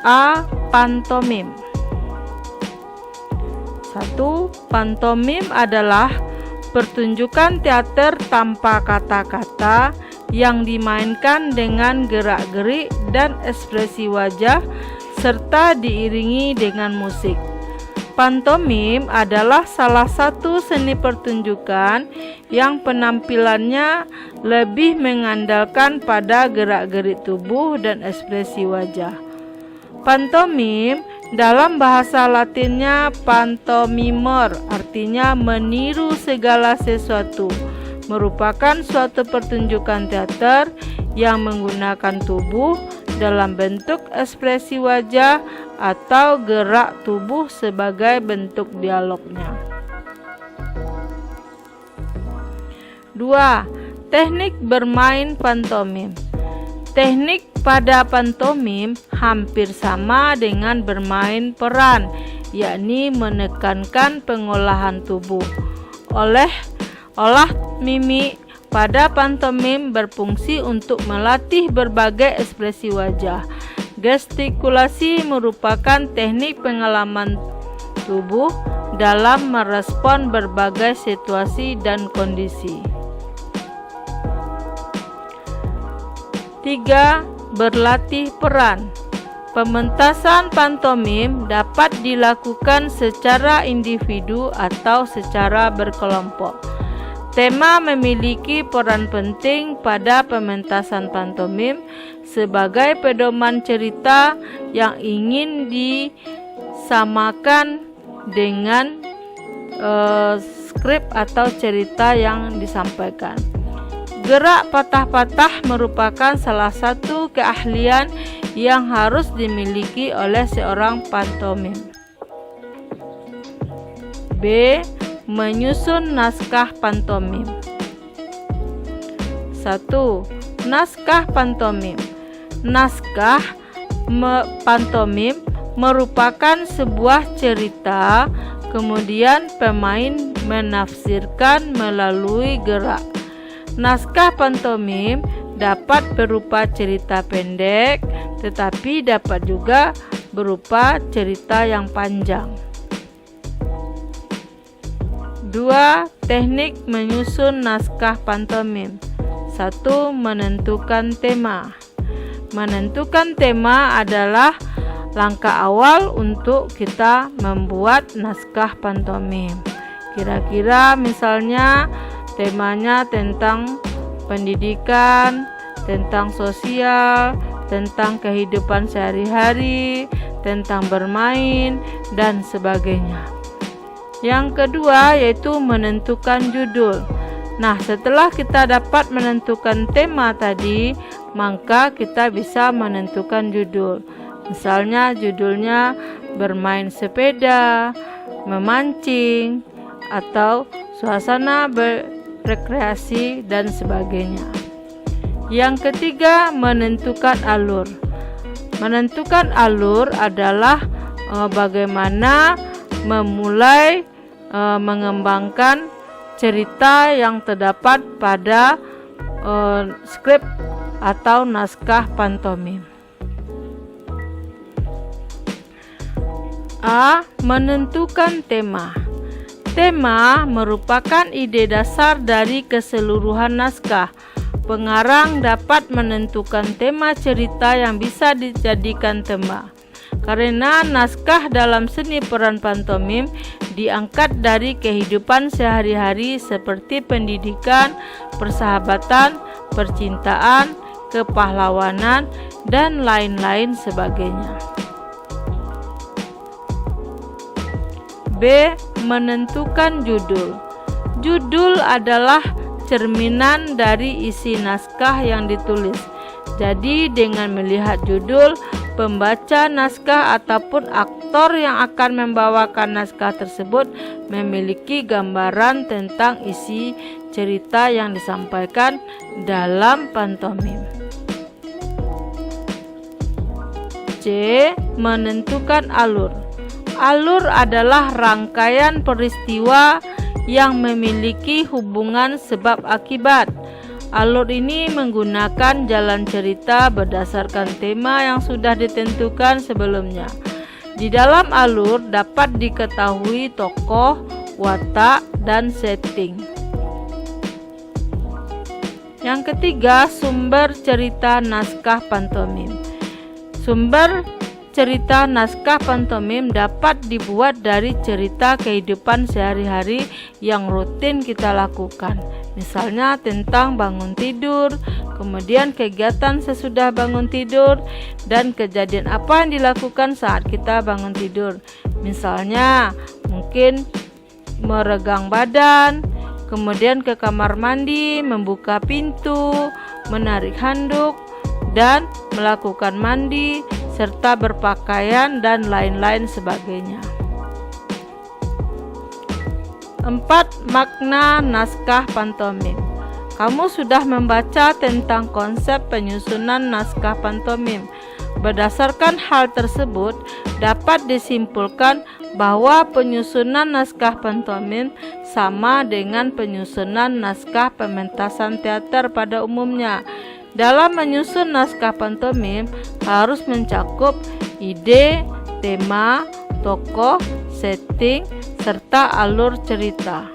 A. Pantomim. 1. Pantomim adalah pertunjukan teater tanpa kata-kata yang dimainkan dengan gerak-gerik dan ekspresi wajah serta diiringi dengan musik. Pantomim adalah salah satu seni pertunjukan yang penampilannya lebih mengandalkan pada gerak-gerik tubuh dan ekspresi wajah. Pantomim dalam bahasa Latinnya pantomimer, artinya meniru segala sesuatu, merupakan suatu pertunjukan teater yang menggunakan tubuh dalam bentuk ekspresi wajah atau gerak tubuh sebagai bentuk dialognya. 2. Teknik bermain pantomim. Teknik pada pantomim hampir sama dengan bermain peran, yakni menekankan pengolahan tubuh. Olah mimik pada pantomim berfungsi untuk melatih berbagai ekspresi wajah. Gestikulasi merupakan teknik pengalaman tubuh dalam merespon berbagai situasi dan kondisi. 3. Berlatih peran. Pementasan pantomim dapat dilakukan secara individu atau secara berkelompok. Tema memiliki peran penting pada pementasan pantomim sebagai pedoman cerita yang ingin disamakan dengan skrip atau cerita yang disampaikan. Gerak patah-patah merupakan salah satu keahlian yang harus dimiliki oleh seorang pantomim. B. Menyusun naskah pantomim. 1. Naskah pantomim. Naskah pantomim merupakan sebuah cerita, kemudian pemain menafsirkan melalui gerak. Naskah pantomim dapat berupa cerita pendek, tetapi dapat juga berupa cerita yang panjang. 2. Teknik menyusun naskah pantomim. 1. Menentukan tema. Menentukan tema adalah langkah awal untuk kita membuat naskah pantomim. Kira-kira misalnya temanya tentang pendidikan, tentang sosial, tentang kehidupan sehari-hari, tentang bermain, dan sebagainya. Yang kedua yaitu menentukan judul. Nah, setelah kita dapat menentukan tema tadi, maka kita bisa menentukan judul. Misalnya judulnya bermain sepeda, memancing, atau suasana rekreasi dan sebagainya. Yang ketiga, menentukan alur. Menentukan alur adalah bagaimana memulai mengembangkan cerita yang terdapat pada skrip atau naskah pantomim. A. Menentukan tema. Tema merupakan ide dasar dari keseluruhan naskah. Pengarang dapat menentukan tema cerita yang bisa dijadikan tema. Karena naskah dalam seni peran pantomim diangkat dari kehidupan sehari-hari seperti pendidikan, persahabatan, percintaan, kepahlawanan, dan lain-lain sebagainya. B. Menentukan judul. Judul adalah cerminan dari isi naskah yang ditulis. Jadi dengan melihat judul, pembaca naskah ataupun aktor yang akan membawakan naskah tersebut memiliki gambaran tentang isi cerita yang disampaikan dalam pantomim. C. Menentukan alur. Alur adalah rangkaian peristiwa yang memiliki hubungan sebab akibat. Alur ini menggunakan jalan cerita berdasarkan tema yang sudah ditentukan sebelumnya. Di dalam alur dapat diketahui tokoh, watak, dan setting. Yang ketiga, sumber cerita naskah pantomim. Sumber cerita naskah pantomim dapat dibuat dari cerita kehidupan sehari-hari yang rutin kita lakukan. Misalnya tentang bangun tidur, kemudian kegiatan sesudah bangun tidur, dan kejadian apa yang dilakukan saat kita bangun tidur. Misalnya mungkin meregang badan, kemudian ke kamar mandi, membuka pintu, menarik handuk, dan melakukan mandi, serta berpakaian dan lain-lain sebagainya. 4. Makna naskah pantomim. Kamu sudah membaca tentang konsep penyusunan naskah pantomim. Berdasarkan hal tersebut, dapat disimpulkan bahwa penyusunan naskah pantomim sama dengan penyusunan naskah pementasan teater pada umumnya. Dalam menyusun naskah pantomim harus mencakup ide, tema, tokoh, setting, serta alur cerita.